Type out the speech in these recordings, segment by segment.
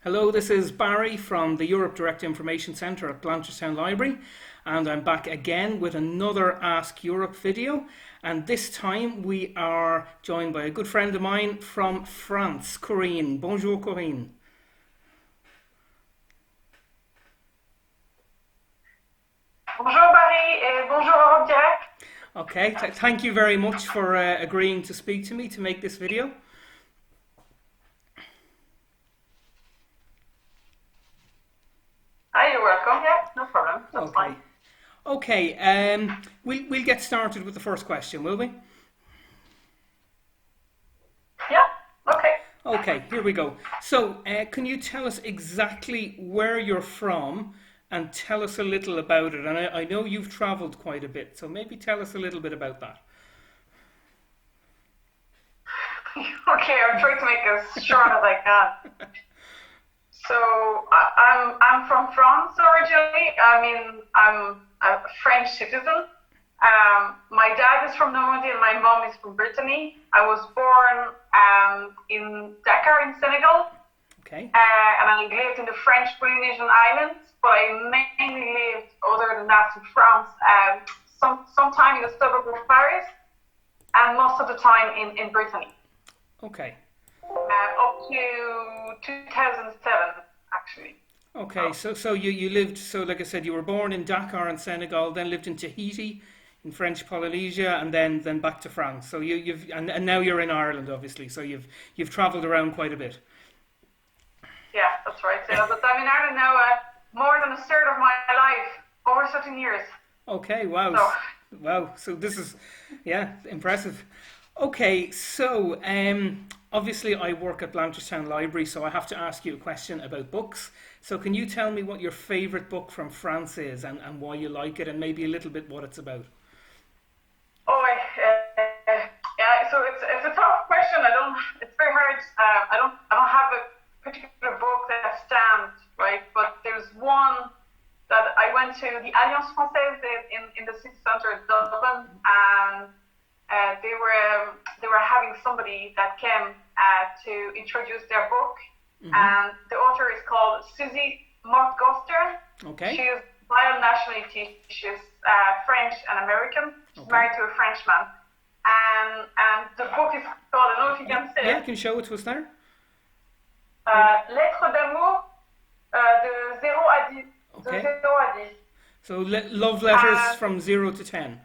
Hello, this is Barry from the Europe Direct Information Centre at Blanchardstown Library, and I'm back again with another Ask Europe video. And this time we are joined by a good friend of mine from France, Corinne. Bonjour, Corinne. Bonjour Barry et bonjour Europe Direct. Okay, thank you very much for agreeing to speak to me to make this video. You're welcome. Yeah, no problem. That's fine. Okay, we'll get started with the first question, will we? Yeah, okay. Okay, here we go. So, can you tell us exactly where you're from and tell us a little about it? And I know you've travelled quite a bit, so maybe tell us a little bit about that. Okay, I'm trying to make it as short as I can. So I'm from France originally. I mean, I'm a French citizen. My dad is from Normandy and my mom is from Brittany. I was born in Dakar in Senegal. Okay. And I lived in the French Polynesian Islands, but I mainly lived other than that in France. Sometime in the suburb of Paris, and most of the time in Brittany. Okay. Up to 2007, actually. Okay, so you lived, so like I said, you were born in Dakar in Senegal, then lived in Tahiti, in French Polynesia, and then back to France. So you've and now you're in Ireland, obviously. So you've travelled around quite a bit. Yeah, that's right. So, but I'm in Ireland now more than a third of my life, over 13 years. Okay, wow. So. Wow, so this is, yeah, impressive. Okay, so obviously I work at Blanchardstown Library, so I have to ask you a question about books. So can you tell me what your favourite book from France is and why you like it, and maybe a little bit what it's about? Oh, yeah. So it's a tough question. It's very hard. I don't have a particular book that stands right, but there's one that I went to the Alliance Française in the city centre of Dublin, and they were having somebody that came to introduce their book, and the author is called Suzy Mortgoster. Okay. She is bio nationality. She's French and American. She's married to a Frenchman, and the book is called, I don't know if you can see it. Yeah, can you show it to us there? Lettres d'amour de 0 à 10. Okay. De 0 à 10. So love letters from 0 to 10.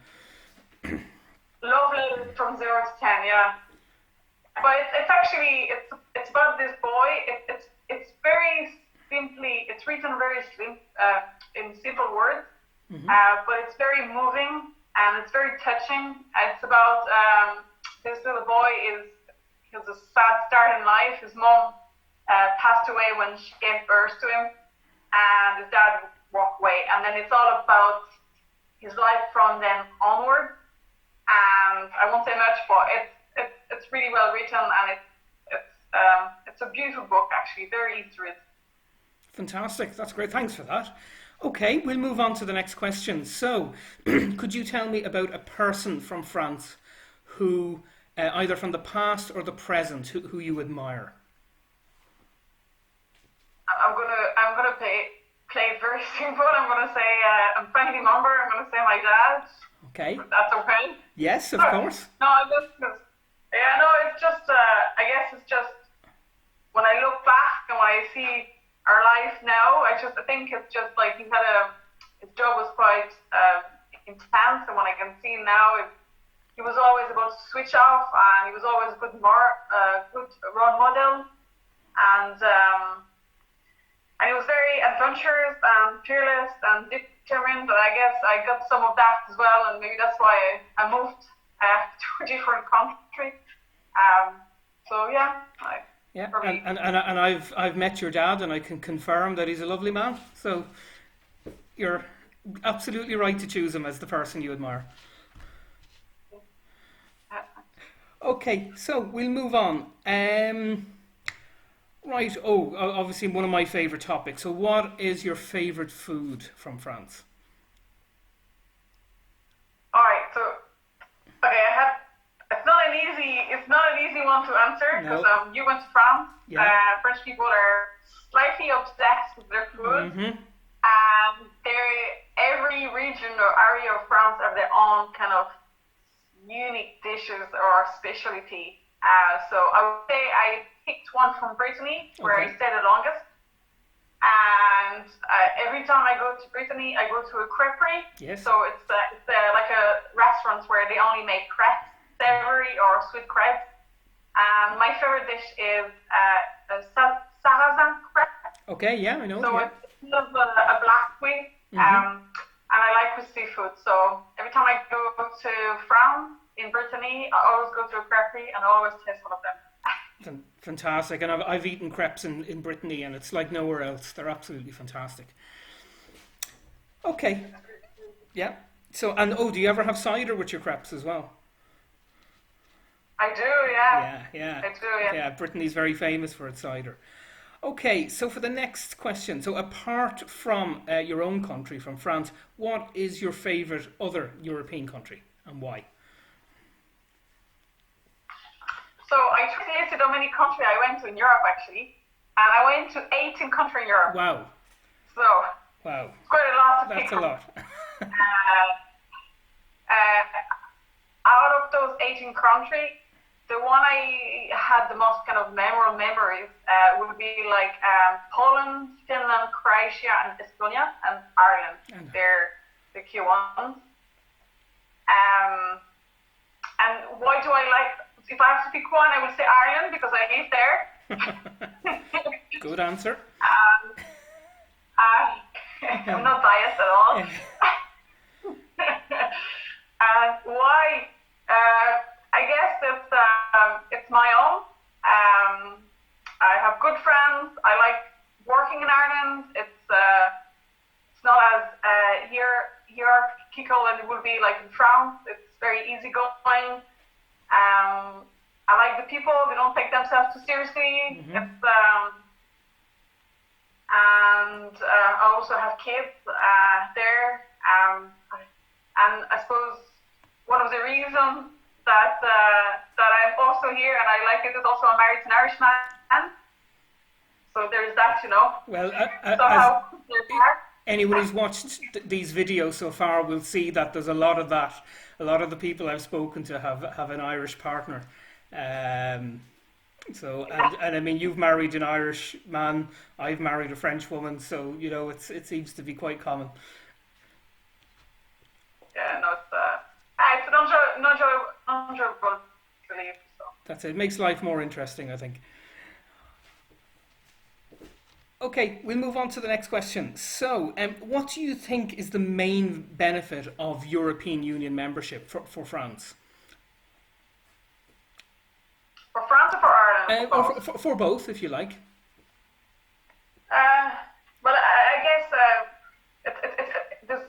Love letters from 0 to 10, yeah. But it's actually it's about this boy. It's very simply, it's written very in simple words, but it's very moving and it's very touching. It's about this little boy he has a sad start in life. His mom passed away when she gave birth to him, and his dad walked away. And then it's all about his life from then onward. And I won't say much, but it's really well written, and it's a beautiful book, actually, very easy to read. Fantastic, that's great. Thanks for that. Okay, we'll move on to the next question. So, could you tell me about a person from France who, either from the past or the present, who you admire? I'm gonna play it very simple. I'm gonna say I'm family member. I'm gonna say my dad. Okay. That's okay. Yes, of course. No, it's just I guess it's just when I look back and when I see our life now, I think it's just like his job was quite intense, and when I can see now, he was always able to switch off, and he was always a good role model, and he was very adventurous and fearless and determined. And I guess I got some of that as well, and maybe that's why I moved to a different country. So yeah. Yeah, and I've met your dad, and I can confirm that he's a lovely man. So you're absolutely right to choose him as the person you admire. Okay, so we'll move on. Right. Oh, obviously one of my favourite topics. So, what is your favourite food from France? All right. So, okay, it's not an easy one to answer because you went to France. Yeah. French people are slightly obsessed with their food. Mm-hmm. Every region or area of France have their own kind of unique dishes or specialty. So I would say I picked one from Brittany, where I stayed the longest. And every time I go to Brittany, I go to a creperie. Yes. So it's like a restaurant where they only make crepes, savory or sweet crepes. My favorite dish is a sarrasin crepe. Okay, yeah, I know. So yeah. it's sort of a black wing, and I like with seafood. So every time I go to France, in Brittany, I always go to a creperie and I always taste one of them. Fantastic, and I've eaten crepes in Brittany, and it's like nowhere else. They're absolutely fantastic. Okay, yeah. So, and do you ever have cider with your crepes as well? I do, yeah. Yeah. I do, yeah. Yeah, Brittany's very famous for its cider. Okay, so for the next question, so apart from your own country, from France, what is your favourite other European country and why? So I listed how many countries I went to in Europe actually, and I went to 18 countries in Europe. Wow. So wow, it's quite a lot to pick that's a lot. Out of those 18 countries, the one I had the most kind of memorable memories would be like Poland, Finland, Croatia, and Estonia, and Ireland. They're the key ones. And why do I like? If I have to pick one, I would say Ireland because I live there. Good answer. I'm not biased at all. And why? I guess it's my own. I have good friends. I like working in Ireland. It's not as hierarchical as it would be like in France. It's very easygoing. I like the people. They don't take themselves too seriously. And I also have kids there. And I suppose one of the reasons that I'm also here and I like it is also I'm married to an Irish man. So there's that, Well, anyone who's watched these videos so far will see that there's a lot of that. A lot of the people I've spoken to have an Irish partner. So and I mean you've married an Irish man, I've married a French woman, so it seems to be quite common. Yeah, no, it's an enjoyable to live. So. That's it. It makes life more interesting, I think. Okay, we'll move on to the next question. So, what do you think is the main benefit of European Union membership for France? For France or for Ireland? Or for both, if you like. Well, I guess there's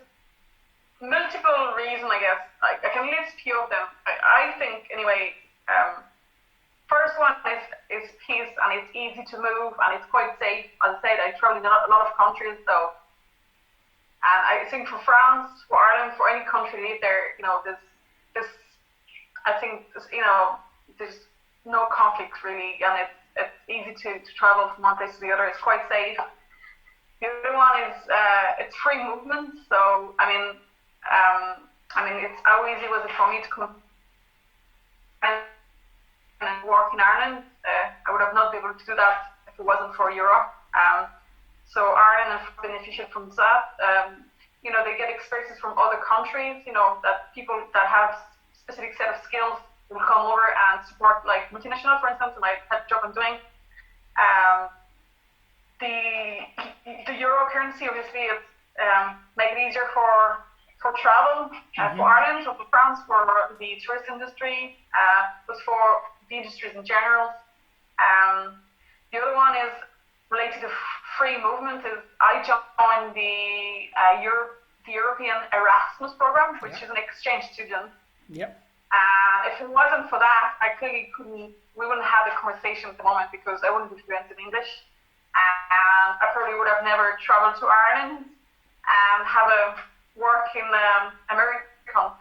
multiple reasons, I guess. I can list a few of them. I think, anyway, first one is peace, and it's easy to move, and it's quite safe. As I said, I travel in a lot of countries, so. And I think for France, for Ireland, for any country live there, there's no conflict really, and it's easy to travel from one place to the other. It's quite safe. The other one is it's free movement. So I mean, it's how easy was it for me to come and work in Ireland? I would have not been able to do that if it wasn't for Europe. So Ireland is beneficial from that. They get experiences from other countries. That people that have specific set of skills will come over and support, like multinational, for instance, my job I'm doing. The euro currency, obviously, it's make it easier for travel for Ireland, or for France, for the tourist industry, but for the industries in general. The other one is related to free movement. Is I joined the European Erasmus program, which is an exchange student. Yep. If it wasn't for that, I clearly we wouldn't have the conversation at the moment because I wouldn't be fluent in English. And I probably would have never traveled to Ireland and have a work in an American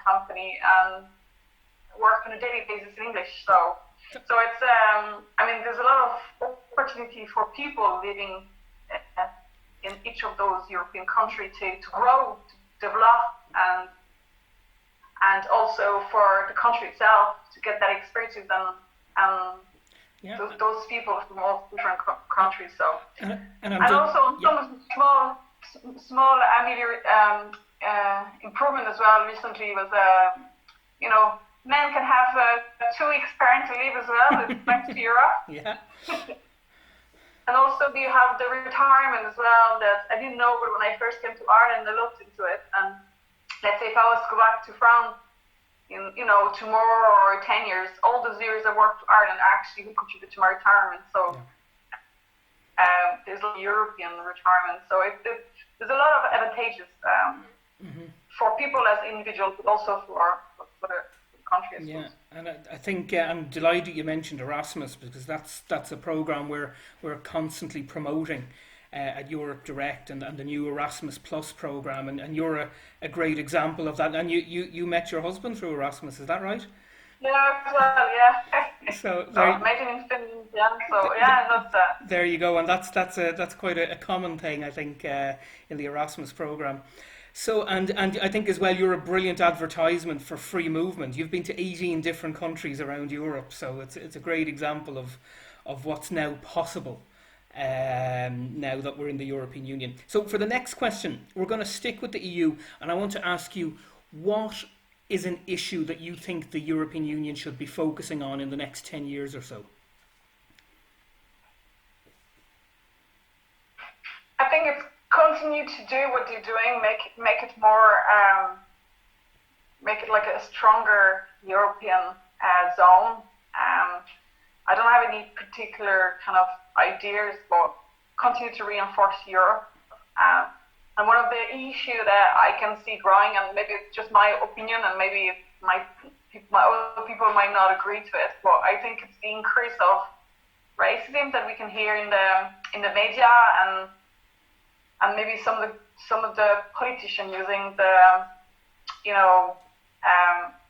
company and work on a daily basis in English. So it's, there's a lot of opportunity for people living in each of those European countries to grow, to develop, and also for the country itself to get that experiences and those people from all different countries. So and also some small improvement as well recently was men can have 2 weeks parental leave as well. It's back to Europe. Yeah. And also you have the retirement as well that I didn't know, but when I first came to Ireland, I looked into it. And let's say if I was to go back to France in, tomorrow or 10 years, all those years I worked for Ireland actually would contribute to my retirement. So there's a European retirement. So there's a lot of advantages for people as individuals, but also for the country. Yeah, and I think I'm delighted you mentioned Erasmus, because that's a program we're constantly promoting at Europe Direct and the new Erasmus Plus program, and you're a great example of that. And you met your husband through Erasmus, is that right? Yeah, as well, yeah. So met him in Finland, yeah. So yeah, that's that. There you go, and that's quite a common thing, I think, in the Erasmus program. So and I think as well you're a brilliant advertisement for free movement. You've been to 18 different countries around Europe, so it's a great example of what's now possible now that we're in the European Union. So for the next question, we're going to stick with the EU, and I want to ask you, what is an issue that you think the European Union should be focusing on in the next 10 years or so? I think it's continue to do what you're doing, make it more, make it like a stronger European zone. I don't have any particular kind of ideas, but continue to reinforce Europe. And one of the issues that I can see growing, and maybe it's just my opinion, and maybe my other people might not agree to it, but I think it's the increase of racism that we can hear in the media, and maybe some of the politicians using the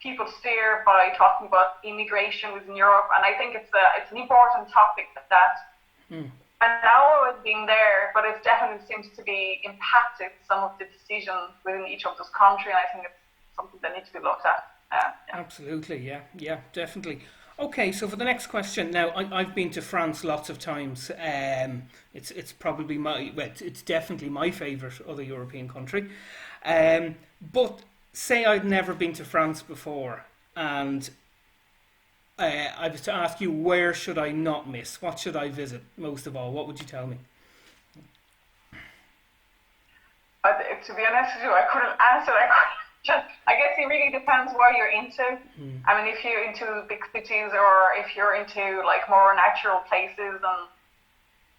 people's fear by talking about immigration within Europe. And I think it's an important topic and now always being there, but it definitely seems to be impacted some of the decisions within each of those countries, and I think it's something that needs to be looked at. Absolutely, yeah, definitely. Okay, so for the next question, now I've been to France lots of times. It's probably it's definitely my favourite other European country. But say I'd never been to France before, and I was to ask you, where should I not miss? What should I visit most of all? What would you tell me? To be honest with you, I couldn't answer that question. I guess it really depends what you're into. I mean, if you're into big cities, or if you're into like more natural places,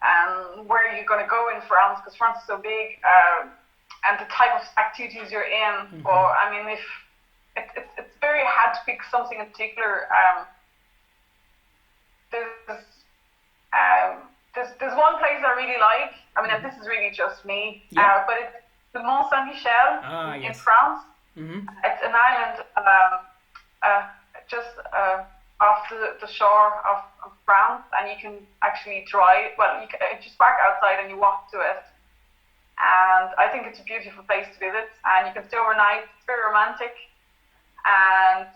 and where you're going to go in France, because France is so big, and the type of activities you're in. Or I mean, if it's very hard to pick something in particular. There's one place I really like. I mean, this is really just me, but it's the Mont Saint-Michel in France. It's an island just off the shore of France, and you can actually drive. Well, you just park outside and you walk to it. And I think it's a beautiful place to visit, and you can stay overnight. It's very romantic, and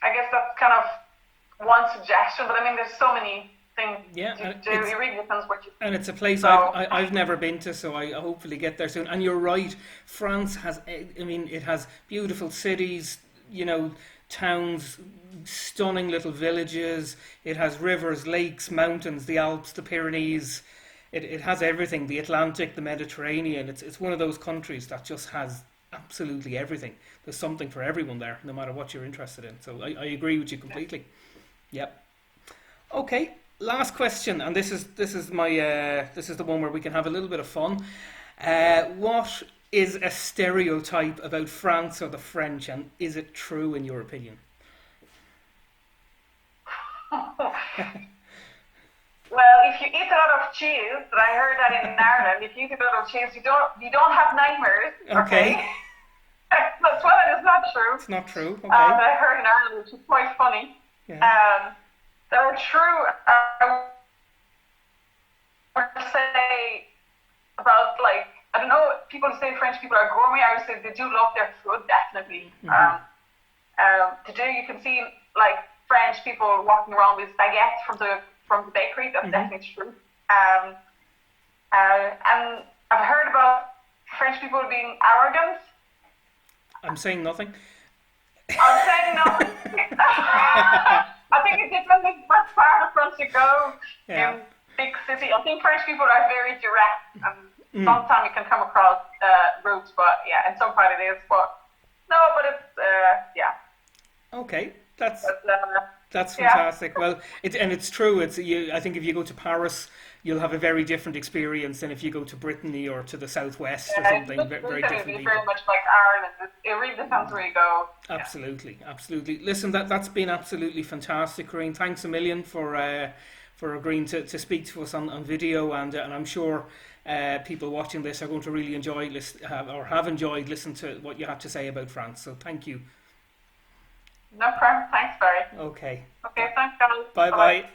I guess that's kind of one suggestion. But I mean, there's so many things to do. It really depends what you. And it's a place I've never been to, so I hopefully get there soon. And you're right, France has. I mean, it has beautiful cities. Towns, stunning little villages. It has rivers, lakes, mountains, the Alps, the Pyrenees. It has everything, the Atlantic, the Mediterranean. It's one of those countries that just has absolutely everything. There's something for everyone there, no matter what you're interested in. So I agree with you completely. Yep. Okay, last question, and this is the one where we can have a little bit of fun. What is a stereotype about France or the French, and is it true in your opinion? Well, if you eat a lot of cheese, but I heard that in Ireland, if you eat a lot of cheese, you don't have nightmares. Okay. That's one that is not true. It's not true. Okay. I heard in Ireland, which is quite funny. Yeah. That are true. I would say people say French people are gourmet, I would say they do love their food, definitely. Today you can see like French people walking around with baguettes from the bakery. That's definitely true. And I've heard about French people being arrogant. I'm saying nothing. I'm saying nothing. I think it depends on what part of France you go. Yeah. In big city, I think French people are very direct, and sometimes you can come across rude, but yeah, in some part it is. But no, but it's yeah. Okay, that's Yeah. fantastic. Well, it's true. I think if you go to Paris, you'll have a very different experience than if you go to Brittany or to the southwest or something. Very different It's people. very much like Ireland. It really depends where you go. Absolutely, absolutely. Listen, that's been absolutely fantastic, Corinne. Thanks a million for agreeing to speak to us on video, and I'm sure people watching this are going to really enjoy have enjoyed listening to what you have to say about France. So thank you. No problem. Thanks, Barry. Okay. Okay, thanks, guys. Bye bye.